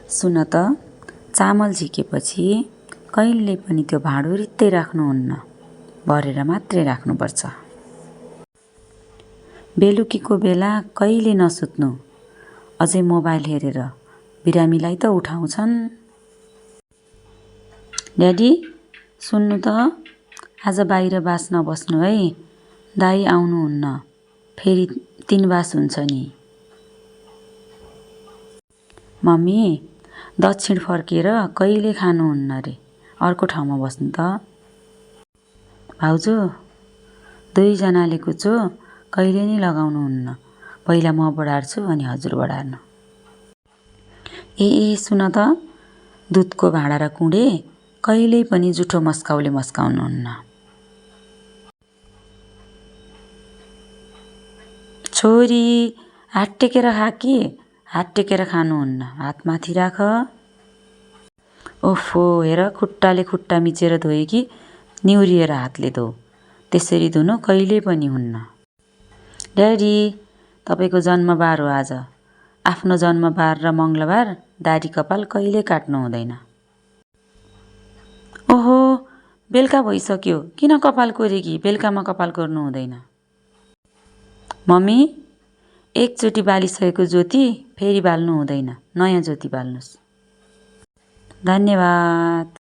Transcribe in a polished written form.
सुन त, चामल झिकेपछि कहिले पनि त्यो भाँडो रित्तै राख्नुहुन्न, भरेर मात्रै राख्नुपर्छ। बेलुकीको बेला कहिले नसुत्नु, अझै मोबाइल हेरेर बिरामीलाई त उठाउँछन्। ड्याडी, सुन्नु त, आज बाहिर बास नबस्नु है, दाई आउनुहुन्न, फेरि 3 बास हुन्छ नि। मम्मी, दक्षिण फर्केर कहिले खानुहुन्न रे, अर्को ठाउँमा बस्नु त। भाउजू, 2 जनाले कुचो कहिले नि लगाउनुहुन्न, पहिला म बढार्छु अनि हजुर बढार्नु। ए सुन त, दुधको भाँडा र कुँडे कहिल्यै पनि जुठो मस्काउले मस्काउनुहुन्न। छोरी, हात टेकेर खा कि, हात टेकेर खानुहुन्न, हात माथि राख। ओफो, हेर खुट्टाले खुट्टा मिचेर धोए कि निहुरिएर हातले धो, त्यसरी धुनु कहिल्यै पनि हुन्न। ड्याडी, तपाईँको जन्मबार हो आज, आफ्नो जन्मबार र मङ्गलबार दाढी कपाल कहिले काट्नु हुँदैन। ओहो, बेलुका भइसक्यो, किन कपाल कोरेकी, बेलुकामा कपाल कोर्नु हुँदैन। मम्मी, एकचोटि बालिसकेको ज्योति फेरि बाल्नु हुँदैन, नयाँ ज्योति बाल्नुस्। धन्यवाद।